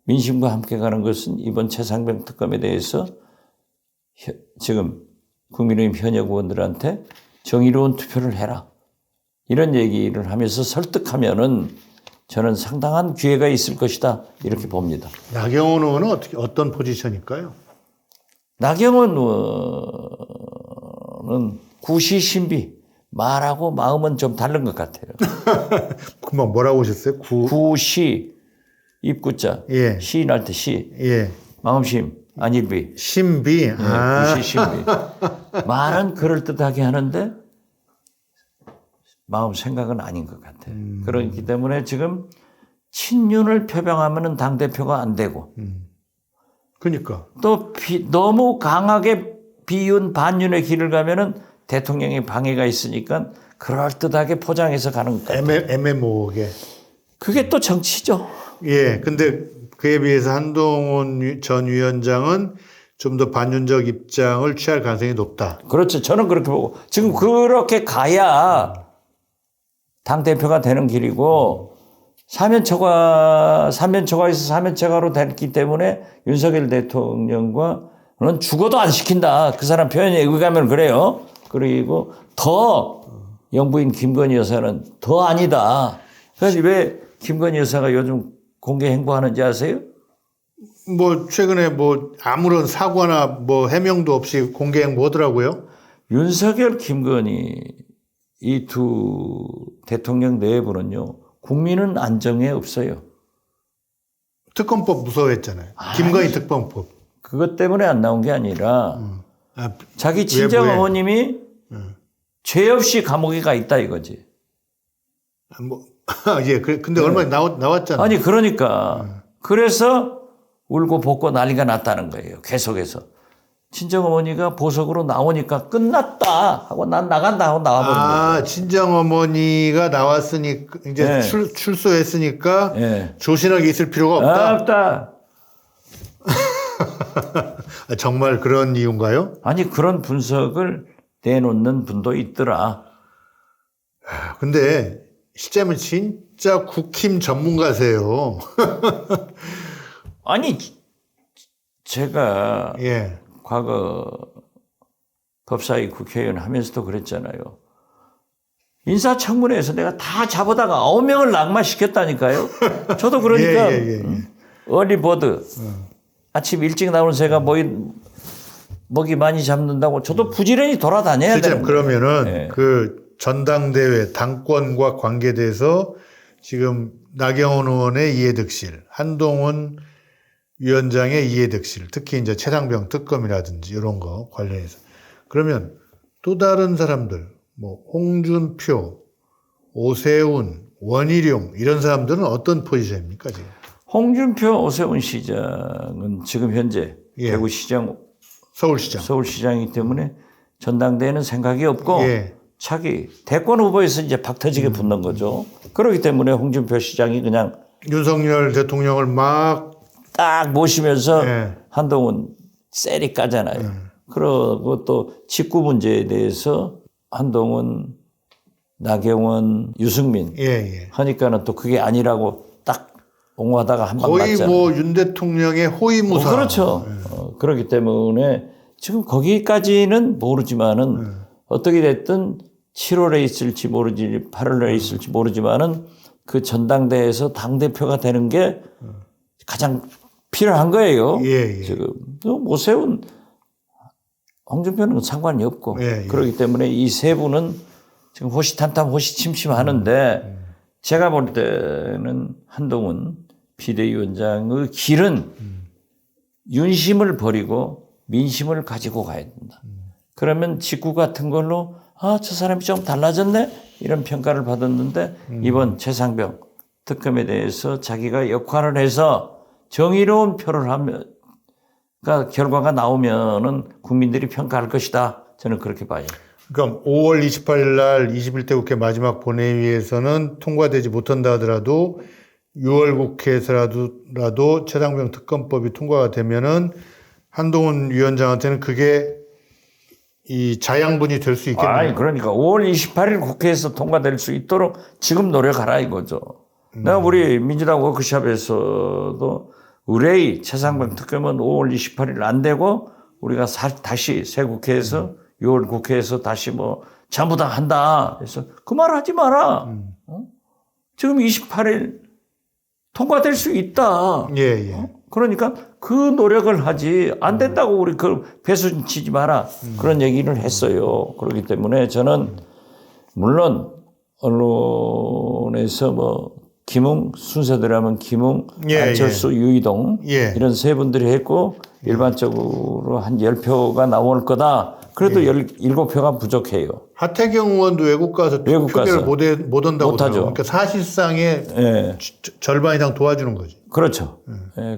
민심과 함께 가는 것은 이번 최상병 특검에 대해서 지금 국민의힘 현역 의원들한테 정의로운 투표를 해라. 이런 얘기를 하면서 설득하면은 저는 상당한 기회가 있을 것이다. 이렇게 봅니다. 나경원 의원은 어떤 포지션일까요? 나경원 의원은 구시신비 말하고 마음은 좀 다른 것 같아요. 금방 뭐라고 하셨어요? 구시 입구자 예. 시인할 때 시. 예. 마음심 안일비. 신비. 구시신비. 말은 그럴듯하게 하는데 마음 생각은 아닌 것 같아요. 그렇기 때문에 지금 친윤을 표방하면은 당대표가 안 되고 그러니까. 또 너무 강하게 비윤 반윤의 길을 가면은 대통령의 방해가 있으니까 그럴듯하게 포장해서 가는 것 같아요. 애매모호하게. 그게 또 정치죠. 예. 근데 그에 비해서 한동훈 전 위원장은 좀 더 반윤적 입장을 취할 가능성이 높다. 그렇죠. 저는 그렇게 보고 지금 그렇게 가야 당대표가 되는 길이고 사면초가에서 사면초가로 됐기 때문에 윤석열 대통령과는 죽어도 안 시킨다. 그 사람 표현에 의하면 그래요. 그리고 더 영부인 김건희 여사는 더 아니다. 그래서 왜 김건희 여사가 요즘 공개 행보하는지 아세요? 뭐 최근에 뭐 아무런 사과나 뭐 해명도 없이 공개 행보하더라고요. 윤석열, 김건희 이 두 대통령 내부는요. 국민은 안정에 없어요. 특검법 무서워했잖아요. 김건희 특검법. 그것 때문에 안 나온 게 아니라 자기 친정 외부에. 어머님이 죄 없이 감옥에 가 있다 이거지. 예. 근데 얼마 나왔잖아요. 아니 그러니까 그래서 울고 벗고 난리가 났다는 거예요. 계속해서. 친정 어머니가 보석으로 나오니까 끝났다 하고 난 나간다 하고 나와버린 거예요. 친정 어머니가 나왔으니까 이제 네. 출소했으니까 네. 조신하게 있을 필요가 없다. 없다. 정말 그런 이유인가요? 아니 그런 분석을 내놓는 분도 있더라. 근데 실제면 진짜 국힘 전문가세요. 아니 제가 예. 과거 법사위 국회의원 하면서도 그랬잖아요. 인사청문회에서 내가 다 잡아다가 9명을 낙마시켰다니까요. 저도 그러니까 예. 얼리버드 아침 일찍 나오는 새가 먹이 많이 잡는다고 저도 부지런히 돌아다녀야 실제로 되는 그러면은 네. 그 전당대회 당권과 관계돼서 지금 나경원 의원의 이해득실, 한동훈 위원장의 이해득실, 특히 이제 최상병 특검이라든지 이런 거 관련해서 그러면 또 다른 사람들 뭐 홍준표, 오세훈, 원희룡 이런 사람들은 어떤 포지션입니까 지금? 홍준표, 오세훈 시장은 지금 현재 예. 대구시장, 서울시장. 서울시장이기 때문에 전당대회는 생각이 없고 예. 차기 대권 후보에서 이제 박터지게 붙는 거죠. 그렇기 때문에 홍준표 시장이 그냥 윤석열 대통령을 막 딱 모시면서 예. 한동훈 쎄리 까잖아요. 그리고 또 직구 문제에 대해서 한동훈, 나경원, 유승민 예. 하니까는 또 그게 아니라고 딱 옹호하다가 한 방 거의 맞잖아요. 뭐 윤 대통령의 호위무사. 그렇죠. 그렇기 때문에 지금 거기까지는 모르지만은 어떻게 됐든 7월에 있을지 모르지 8월에 있을지 모르지만은 그 전당대회에서 당대표가 되는 게 가장 필요한 거예요. 예. 지금 오세훈, 홍준표는 상관이 없고 예. 그렇기 때문에 이 세 분은 지금 호시탐탐 호시침침 하는데 제가 볼 때는 한동훈 비대위원장의 길은 윤심을 버리고 민심을 가지고 가야 된다. 그러면 직구 같은 걸로 저 사람이 좀 달라졌네 이런 평가를 받았는데 이번 최상병 특검에 대해서 자기가 역할을 해서 정의로운 표를 하면 그러니까 결과가 나오면은 국민들이 평가할 것이다. 저는 그렇게 봐요. 그러니까 5월 28일 날 21대 국회 마지막 본회의에서는 통과되지 못한다 하더라도 6월 국회에서라도 최상병 특검법이 통과가 되면은 한동훈 위원장한테는 그게 이 자양분이 될 수 있겠네요. 아니 그러니까 5월 28일 국회에서 통과될 수 있도록 지금 노력하라 이거죠. 내가 우리 민주당 워크숍에서도 의뢰의 최상병 특검은 5월 28일 안 되고 우리가 다시 새 국회에서 6월 국회에서 다시 뭐 전부 다 한다. 그래서 그 말 하지 마라. 지금 28일 통과될 수 있다. 예. 그러니까 그 노력을 하지 안 된다고 우리 그 배수 치지 마라. 그런 얘기를 했어요. 그렇기 때문에 저는 물론 언론에서 뭐 김웅 순서대로 하면 김웅, 안철수, 유이동 이런 세 분들이 했고 일반적으로 한 10표가 나올 거다. 그래도 17표가 부족해요. 하태경 의원도 외국 가서 표결을 못 한다고 못하죠. 그러니까 사실상의 절반 이상 도와주는 거지. 그렇죠.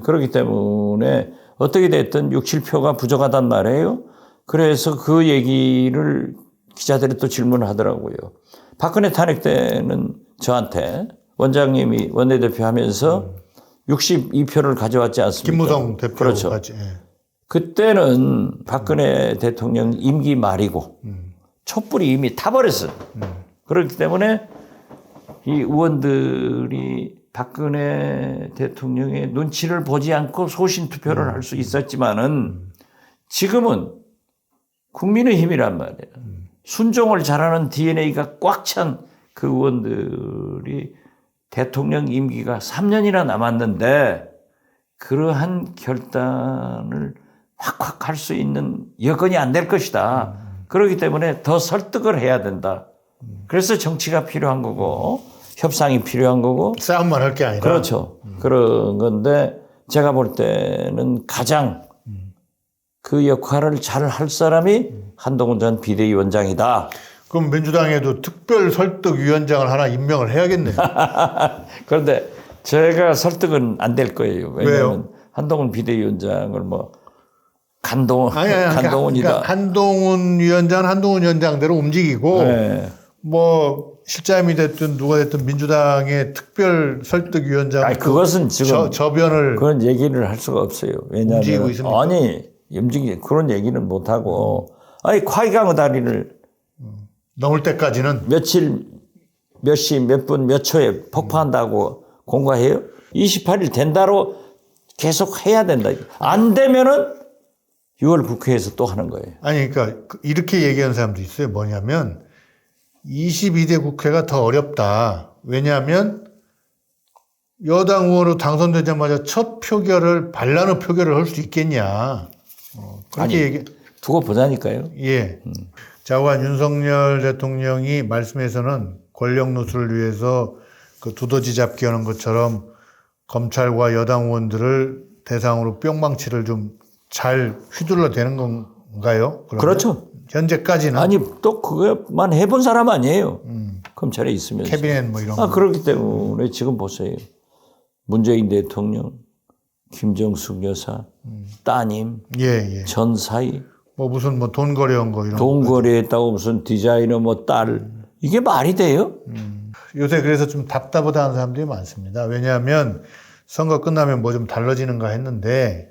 그렇기 때문에 어떻게 됐든 6, 7표가 부족하단 말이에요. 그래서 그 얘기를 기자들이 또 질문을 하더라고요. 박근혜 탄핵 때는 저한테 원장님이 원내대표 하면서 62표를 가져왔지 않습니까? 김무성 대표 그렇죠. 같이. 그때는 박근혜 대통령 임기 말이고 촛불이 이미 타버렸어요. 그렇기 때문에 이 의원들이 박근혜 대통령의 눈치를 보지 않고 소신 투표를 할 수 있었지만은 지금은 국민의힘이란 말이에요. 순종을 잘하는 DNA가 꽉 찬 그 의원들이 대통령 임기가 3년이나 남았는데 그러한 결단을 확확 할 수 있는 여건이 안 될 것이다. 그렇기 때문에 더 설득을 해야 된다. 그래서 정치가 필요한 거고 협상이 필요한 거고 싸움만 할 게 아니라. 그렇죠. 그런 건데 제가 볼 때는 가장 그 역할을 잘 할 사람이 한동훈 전 비대위원장이다. 그럼 민주당에도 특별 설득위원장을 하나 임명을 해야겠네요. 그런데 제가 설득은 안 될 거예요. 왜냐하면 왜요? 한동훈 비대위원장을 뭐 간동훈이다. 그러니까 한동훈 위원장은 한동훈 위원장대로 움직이고 뭐 실장이 됐든 누가 됐든 민주당의 특별 설득위원장 그것은 지금 저변을 그런 얘기를 할 수가 없어요. 왜냐하면 움직이고 있습니까? 아니 그런 얘기는 못 하고 아니 과이강의 다리를 넘을 때까지는 며칠 몇 시 몇 분 몇 초에 폭파한다고 공고해요? 28일 된다로 계속 해야 된다. 안 되면은 6월 국회에서 또 하는 거예요. 아니 그러니까 이렇게 얘기하는 사람도 있어요. 뭐냐면 22대 국회가 더 어렵다. 왜냐하면 여당 의원으로 당선되자마자 첫 표결을 반란의 표결을 할 수 있겠냐. 그렇게 두고 보자니까요. 예. 자관 윤석열 대통령이 말씀에서는 권력 노출을 위해서 그 두더지 잡기 하는 것처럼 검찰과 여당 의원들을 대상으로 뿅망치를 좀 잘 휘둘러 대는 건가요? 그러면? 그렇죠. 현재까지는. 아니 또 그것만 해본 사람 아니에요. 검찰에 있으면서. 캐비넷 뭐 이런 거. 그렇기 때문에 지금 보세요. 문재인 대통령, 김정숙 여사, 따님, 예. 전 사위, 뭐 무슨 뭐 돈 거래한 거 이런 돈 거래했다고 무슨 디자이너 뭐 딸. 이게 말이 돼요? 요새 그래서 좀 답답하다는 사람들이 많습니다. 왜냐하면 선거 끝나면 뭐 좀 달라지는가 했는데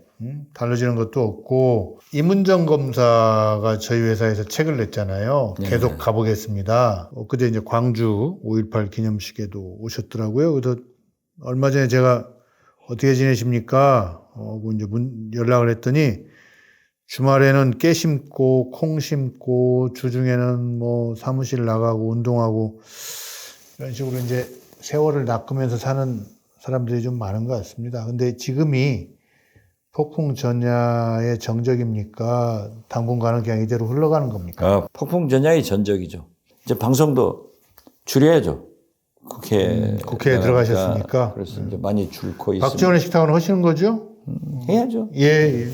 달라지는 것도 없고 이문정 검사가 저희 회사에서 책을 냈잖아요. 네. 계속 가보겠습니다. 그제 이제 광주 5.18 기념식에도 오셨더라고요. 그래서 얼마 전에 제가 어떻게 지내십니까? 이제 연락을 했더니 주말에는 깨 심고 콩 심고 주중에는 뭐 사무실 나가고 운동하고 이런 식으로 이제 세월을 낚으면서 사는 사람들이 좀 많은 것 같습니다. 근데 지금이 폭풍 전야의 정적입니까? 당분간은 그냥 이대로 흘러가는 겁니까? 폭풍 전야의 전적이죠. 이제 방송도 줄여야죠. 국회에 들어가셨으니까. 그래서 이제 많이 줄고 있습니다. 박지원의 식탁은 하시는 거죠? 해야죠. 예.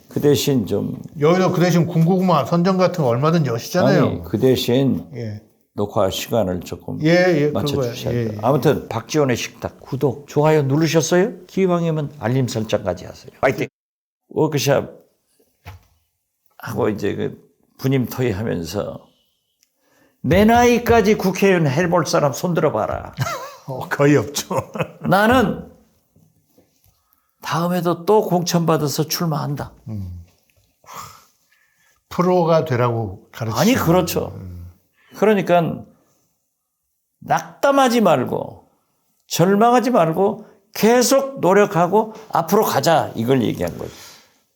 그 대신 좀 여기도 그 대신 군고구마 선정 같은 거 얼마든지 하시잖아요. 아니, 그 대신 예. 녹화 시간을 조금 예, 맞춰주셔야 돼요. 예. 아무튼 박지원의 식탁 구독, 좋아요 누르셨어요? 기왕이면 알림 설정까지 하세요. 파이팅! 워크샵 하고 이제 그 분임 토의하면서 내 나이까지 국회의원 해볼 사람 손들어봐라. 거의 없죠. 나는 다음에도 또 공천받아서 출마한다. 프로가 되라고 가르치죠. 아니 그렇죠. 그러니까 낙담하지 말고 절망하지 말고 계속 노력하고 앞으로 가자 이걸 얘기한 거죠.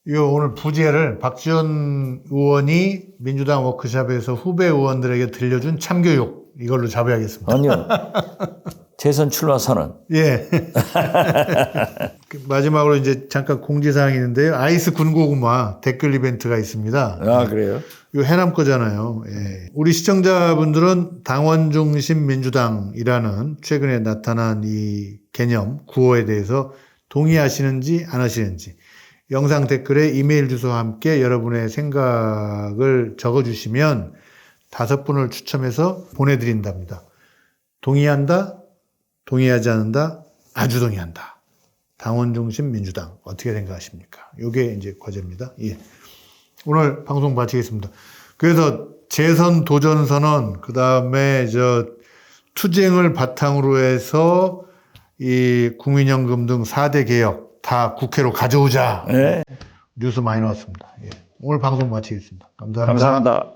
이거 오늘 부제를 박지원 의원이 민주당 워크숍에서 후배 의원들에게 들려준 참교육 이걸로 잡아야겠습니다. 아니요. 대선 출마 선언. 예. 마지막으로 이제 잠깐 공지사항이 있는데요. 아이스 군고구마 댓글 이벤트가 있습니다. 아 그래요? 이거 해남 거잖아요. 예. 우리 시청자분들은 당원 중심 민주당이라는 최근에 나타난 이 개념 구호에 대해서 동의하시는지 안 하시는지 영상 댓글에 이메일 주소와 함께 여러분의 생각을 적어주시면 5분을 추첨해서 보내드린답니다. 동의한다? 동의하지 않는다? 아주 동의한다. 당원 중심 민주당 어떻게 생각하십니까? 이게 이제 과제입니다. 예. 오늘 방송 마치겠습니다. 그래서 재선 도전 선언, 그 다음에 투쟁을 바탕으로 해서 이 국민연금 등 4대 개혁 다 국회로 가져오자. 네. 뉴스 많이 나왔습니다. 예. 오늘 방송 마치겠습니다. 감사합니다. 감사합니다.